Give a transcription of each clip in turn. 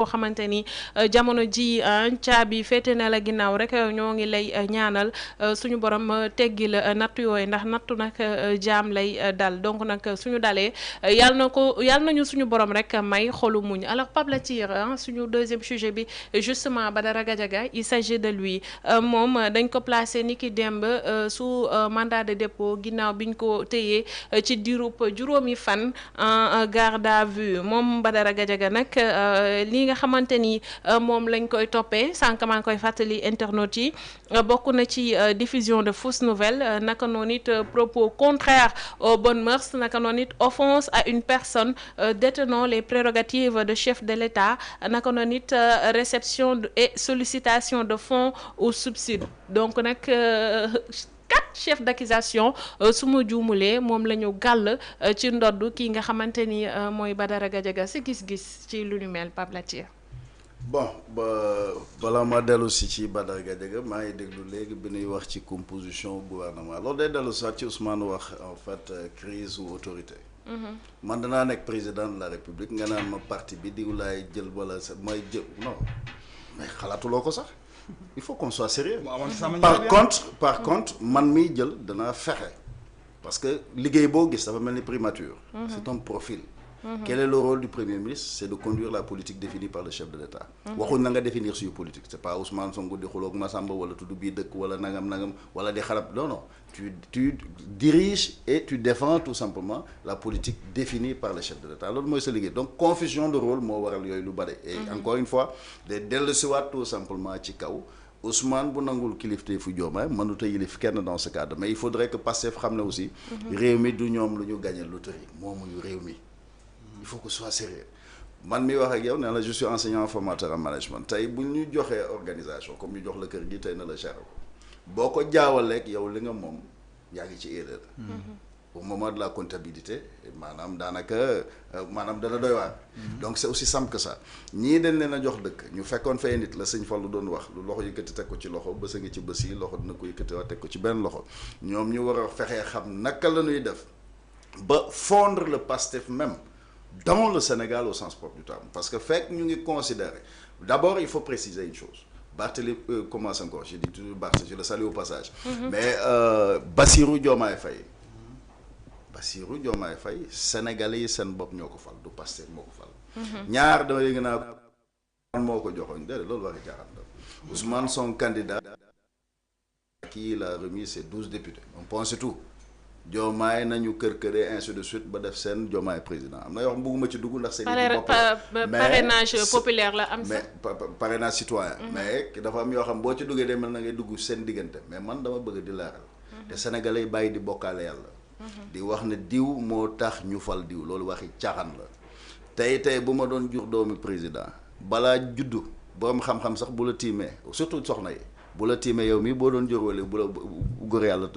boo xamante ni jamono ji caabi féete na la ginnaaw rek ñoo ngi lay ñaanal suñu borom teggi la nattu yooyu ndax nattu nag jaam lay dal donc nag suñu dalee yàlla nañu suñu borom rek may xolu muñ. Alors Pape Latir suñu deuxième sujet bi justement Badara Gadiaga il s'agit de lui moom dañ ko placé ni ki démb sous mandat de dépôt ginnaaw biñ ko téyee ci diirub juróomi fan en garde à vue moom Badara Gadiaga nag li nga xamante ni moom lañ koy toppee sànq maa ngi koy fàttali internautes yi bokk na ci diffusion de fausses nouvelles naka noonu it propos contraires aux bonnes mœurs naka noonu it offense à une personne détenant les prérogatives de chef de l'État naka noonu it réception et sollicitation de fonds ou subsides donc nag 4 chefs d'accusation su ma juumulee moom la ñu gàll ci ndodd kii nga xamante ni mooy Badara Gadiaga si gis-gis ci lu ñu mel Pape Latir. Bon balaa ma dellu si ci Badara Gadiaga maa ngi déglu léegi bi ñuy wax ci composition gouvernement loolu day dellu sax ci Ousmane wax en fait crise ou autorité. man danaa nekk président de la République nga naan ma parti bi diw laay jël wala may jël non mais xalaatuloo ko sax. Il faut qu'on soit sérieux. Par contre man miy jël danaa fexe parce que liggéey boo gis dafa mel ni primature. C'est un profil. Quel est le rôle du Premier ministre? C'est de conduire la politique définie par le chef de l'État. waxuñ na nga définir suñu politique c'est pas Ousmane Sonko di xuloog Massamba wala tudd bii dëkk wala nangam wala di xarab non tu diriges et tu défends tout simplement la politique définie par le chef de l'État loolu mooy sa liggéey donc confusion de rôle moo waral yooyu lu bari et encore une fois day dellusiwaat tout simplement ci kaw Ousmane bu nangul kilifteefu Diomaye mënut a yilif kenn dans ce cadre mais il faudrait que Pastef xam ne aussi réew mi du ñoom lu ñu gagné loterie moomuñu réew mi il faut que ce soit sérieux man mi wax ak yow ne la je suis enseignant formateur en management tey bu ñu joxee organisation comme ñu jox la kër gi tey na la gérer ko boo ko jaawaleeg yow li nga moom yaa ngi ci erreur au moment de la comptabilité maanaam daanaka maanaam dana doy waar donc c'est aussi simple que ça ñii dañ leen a jox dëkk ñu fekkoon fay nit la sëñ Fallu doon wax lu loxo yëkkati teg ko ci loxo bës a ngi ci bës yi loxo dina ko yëkkati waa teg ko ci benn loxo ñoom ñu war a fexee xam naka la ñuy def ba fondre le Pastef même dans le Sénégal au sens propre du terme parce que fekk ñu ngi considérer d'abord il faut préciser une chose Barthélémy commence encore je dis toujours Barthé je le salue au passage mais Bassirou Diomaye Faye Sénégalais yi seen bopp ñoo ko fal du Pastef moo ko fal ñaar dama yëg naa moo ko joxoñ déedéet loolu waxi jaaxal la Ousmane son candidat qui il a remis ses 12 députés on pense tout Diomaye nañu kër-këree ainsi de suite ba def seen Diomaye président am na yoo xam bëgguma ci dugg ndax seen parrainage populaire la am mais parrainage citoyen mais dafa am yoo xam boo ci duggee day mel na ngay dugg seen diggante mais man dama bëgg di leeral te sénégalais yi bàyyi di bokkaale yàlla di wax ne diw moo tax ñu fal diw loolu waxi caaxaan la tey bu ma doon jur doomi président balaa juddu borom xam-xam sax bu la tiimee surtout soxna yi bu la tiimee yow mii boo doon jur waliw bu la góor yàlla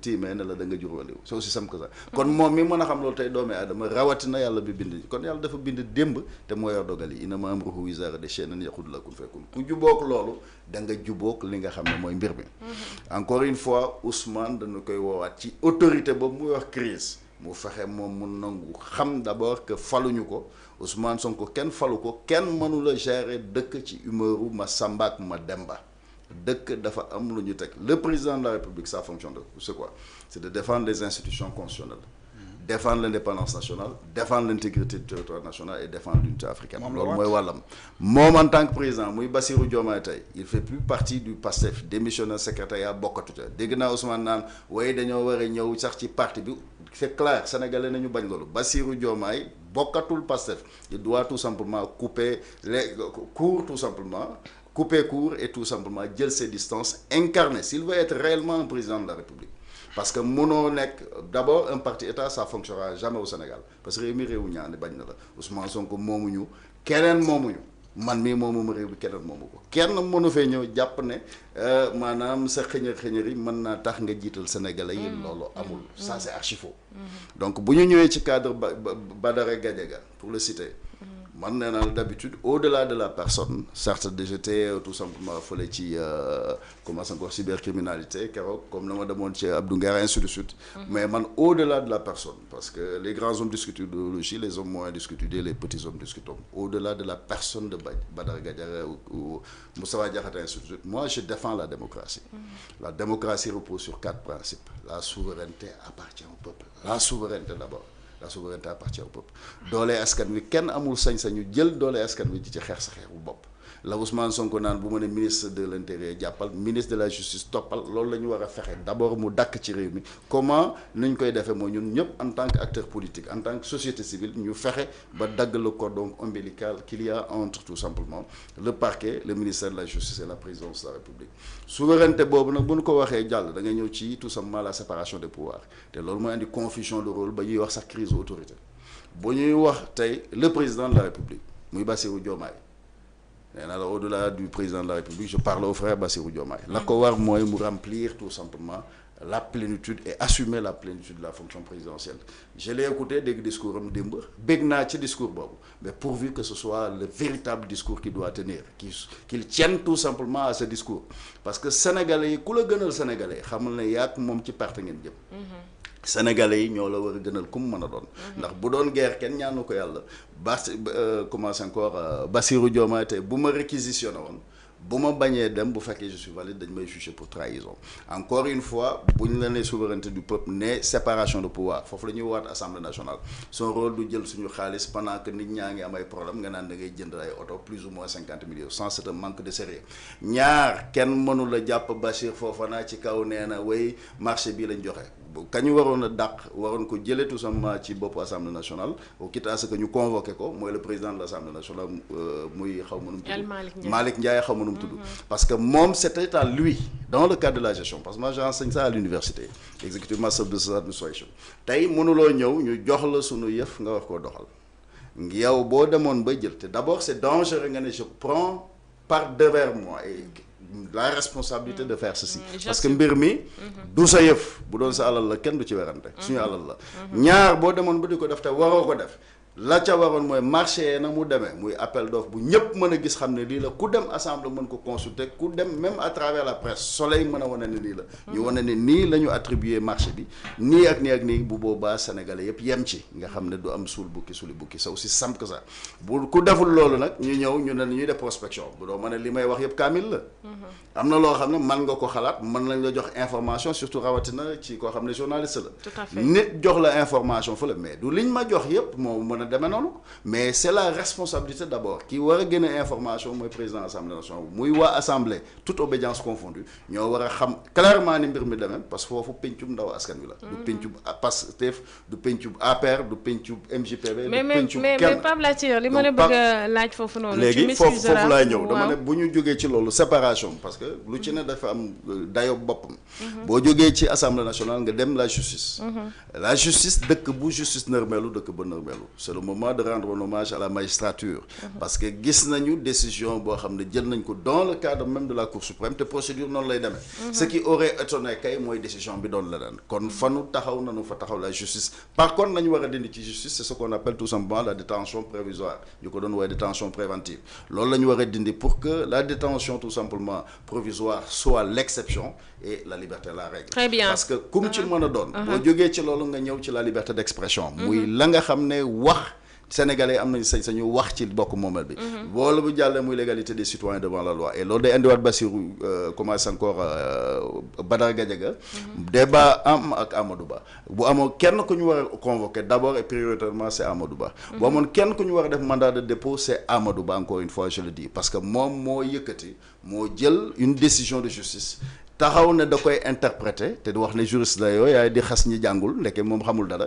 tiimee ne la da nga jur waliw c'est aussi simple que ça kon moom mi mën a xam loolu tey doomi aadama rawatina yàlla bi bind kon yàlla dafa bind démb te moo yor dogal yi innamaa amruhu izaa araada shay'an an yaquula lahu kun fayakun ku jubóog loolu da nga jubóog li nga xam ne mooy mbir mi encore une fois Ousmane dañu koy woowaat ci autorité boobu muy wax crise mu fexe moom mu nangu xam d'abord que faluñu ko Ousmane Sonko kenn falu ko kenn mënula gérer dëkk ci humeuru ma Samba ak ma Demba dëkk dafa am lu ñu teg le président de la République sa fonction de c'est quoi c'est de défendre les institutions constitutionnelles défendre l'indépendance nationale défendre l'intégrité du territoire national et défendre l'unité africaine loolu mooy wàllam moom en tant que président muy Bassirou Diomaye tey il fait plus partie du PASTEF démissionnaire secrétariat bokkatu ca dégg naa Ousmane naan waaye dañoo war a ñëw sax ci parti bi c'est clair sénégalais nañu bañ loolu Bassirou Diomaye bokkatul PASTEF il doit tout simplement couper court et tout simplement jël ses distances incarner s'il veut être réellement un président de la République parce que mënoo nekk d'abord un parti état ça fonctionnera jamais au Sénégal parce que réew mi réewu ñaane bañ na la Ousmane Sonko moomuñu keneen moomuñu man mii moomum réew bi keneen moomu ko kenn mënu fee ñëw jàpp ne maanaam sa xëñër yi mën naa tax nga jiital sénégalais yi loolu amul ça c'est archi faux donc bu ñu ñëwee ci cadre Badara Gadiaga pour le citer man nee naa d'habitude au-delà de la personne certes j'étais tout simplement fële ci comment ça encore cybercriminalité keroog comme na ma demoon ci Abdou Nguer ainsi de suite mais man au-delà de la personne parce que les grands hommes discutent idéologie les hommes moyens discutent idée les petits hommes discutent au-delà de la personne de Badara Gadiaga ou Moustapha Diakhaté ainsi de suite moi je défends la démocratie la démocratie repose sur 4 principes la souveraineté appartient au peuple la souveraineté d'abord la souveraineté appartient au peuple doole askan wi kenn amul sañ-sañu jël doole askan wi di ci xeex sa xeexu bopp la Ousmane Sonko naan bu ma ne ministre de l'intérieur jàppal ministre de la justice toppal loolu la ñu war a fexe d'abord mu dakk ci réew mi comment nuñ koy defee mooy ñun ñëpp en tant que acteur politique en tant que société civile ñu fexe ba dagg le cordon ombilical qu'il y a entre tout simplement le parquet le ministère de la justice et la présidence de la République souveraineté boobu nag bu ñu ko waxee jàll da ngay ñëw ci tout simplement la séparation des pouvoirs te loolu mooy indi confusion de rôle ba ñuy wax sax crise autorité bu ñuy wax tey le président de la République muy Bassirou Diomaye nee naa la au-delà du président de la République je parle au frère Bassirou Diomaye la ko war mooy mu remplir tout simplement la plénitude et assumer la plénitude de la fonction présidentielle je l'ai écouté dégg discours am démb bégg naa ci discours boobu mais pourvu que ce soit le véritable discours qu'il doit tenir qu'il tienne tout simplement à ce discours parce que sénégalais yi ku la gënal sénégalais xamal ne yaak moom ci perte ngeen jëm sénégalais yi ñoo la war a gënal ku mu mën a doon ndax bu doon guerre kenn ñaanu ko yàlla commence encore Bassirou Diomaye tey bu ma réquisitionné woon bu ma bañee dem bu fekkee je suis valide dañ may juger pour trahison encore une fois bu ñu la nee souveraineté du peuple ne séparation de pouvoir foofu la ñuy waat assemblée nationale son rôle du jël suñu xaalis pendant que nit ñaa ngi am ay problème nga naan da ngay jënd ay oto plus ou moins 50 millions sans c'est un manque de sérieux ñaar kenn mënu la jàpp Bachir Fofana ci kaw nee na way marché bii lañ joxe kañu waroon a dàq waroon ko jëlee tout simplement ci boppu assemblée nationale au quitte à ce que ñu convoqué ko mooy le président de l'assemblée nationale muy xaw ma nu mu tudd Malick Ndiaye xaw ma nu mu tudd parce que moom c'était à lui dans le cadre de la gestion parce que moi j'enseigne ça à l'université executive master business administration tey mënuloo ñëw ñu jox la sunu yëf nga wax koo doxal yow boo demoon ba jël te d'abord c'est dangereux nga ne je prends par devers moi et la responsabilité de faire ceci parce que mbir mi du sa yëf bu doon sa alal la kenn du ci werante suñu alal la ñaar boo demoon ba di ko def te waroo ko def la ca waroon mooy marché na mu demee muy appel d'offre bu ñëpp mën a gis xam ne lii la ku dem assemblée mën ko consulter ku dem même à travers la presse soleil mën a wane ne lii la ñu wane ne nii la ñu attribuer marché bi nii ak nii bu boobaa sénégalais yëpp yem ci nga xam ne du am suul bukki suli bukki c'est aussi simple que ça bu ku deful loolu nag ñu ñëw ñu ne ñuy def prospection bu doo ma ne li may wax yëpp kaamil la am na loo xam ne mën nga ko xalaat mën nañ la jox information surtout rawatina ci koo xam ne journaliste la nit jox la information fa la mais du liñ ma jox yëpp moo mën a demee noonu mais c'est la responsabilité d'abord ki war a génne information mooy président assemblée nationale muy waa assemblée toute obédience confondue ñoo war a xam clairement ni mbir mi demee parce que foofu pencum ndaw askan wi la du pencum Pastef du pencum APR du pencum MJPB du pencum kenn mais Pape Latyr li ma la bëgg a laaj foofu noonu léegi foofu laay ñëw dama ne bu ñu jógee ci loolu séparation parce que lu ci ne dafa am dayo boppam boo jógee ci assemblée nationale nga dem la justice dëkk bu justice nërmeelu dëkk ba nërmeelu c'est le moment de rendre un hommage à la magistrature parce que gis nañu décision boo xam ne jël nañ ko dans le cadre même de la Cour suprême te procédure noonu lay demee ce qui aurait étonné kay mooy décision bi doon leneen kon fanu taxaw nanu fa taxaw la justice par contre nañu war a dindi ci justice c'est ce qu'on appelle tout simplement la détention provisoire ñu ko doon woowee détention préventive loolu la ñu war a dindi pour que la détention tout simplement provisoire soit l'exception et la liberté la règle. Très bien. Parce que comme ci mën a doon boo jógee ci loolu nga ñëw ci la liberté d'expression muy la nga xam ne wax sénégalais am nañu sañ-sañu wax ci bokk moomel bi boolu bu jàllee muy l'égalité des citoyens devant la loi et loolu day indiwaat Bassirou commence encore Badara Gadiaga débat am ak Amadou Ba bu amoon kenn ku ñu war a convoquer d'abord et prioritairement c'est Amadou Ba bu amoon kenn ku ñu war a def mandat de dépôt c'est Amadou Ba encore une fois je le dis parce que moom moo yëkkati moo jël une décision de justice taxaw ne da koy interpréter te di wax ne juriste la yooyu yaay di xas ñi jàngul ndeke moom xamul dara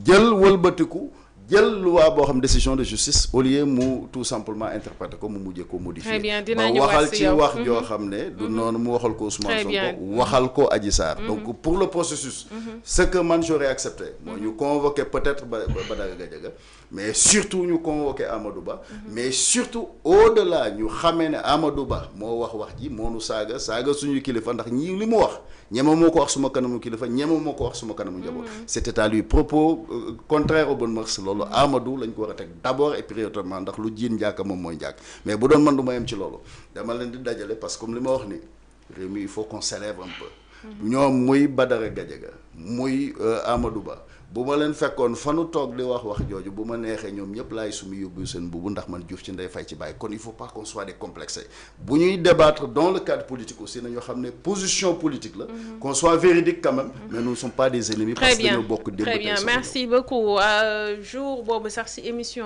jël wëlbatiku jël loi boo xam décision de justice au lieu mu tout simplement interpréter ko mu mujjee ko modifier ba waxal ci wax joo xam ne du noonu mu waxal ko Ousmane Sonko waxal ko Adji Sarr donc pour le processus ce que man j'aurais accepté mooy ñu convoquer peut-être Badara Gadiaga mais surtout ñu convoquer Amadou Ba mais surtout au-delà ñu xamee ne Amadou Ba moo wax ji moo nu saaga suñu kilifa ndax ñi li mu wax ñema moo ko wax suma kanamu kilifa ñema moo ko wax suma kanamu njaboot c'était à lui propos contraire aux bonnes mœurs loolu Amadou lañ ko war a teg d'abord et prioritairement ndax lu jiin njàkk moom mooy njàkk mais bu doon man du ma yem ci loolu dama leen di dajale parce que comme li ma wax ni réew mi il faut qu'on s'élève un peu ñoom muy Badara Gadiaga muy Amadou Ba bu ma leen fekkoon fanu toog di wax jooju bu ma neexee ñoom ñëpp laay sumi yóbbu seen bubu ndax man Diouf ci ndey fay ci bàyyi kon il faut pas qu'on soit décomplexé bu ñuy débattre dans le cadre politique aussi nañoo xam ne position politique la qu'on soit véridique quand même mais nous ne sommes pas des ennemis parce que dañoo bokk démb très bien merci beaucoup jour boobu sax ci émission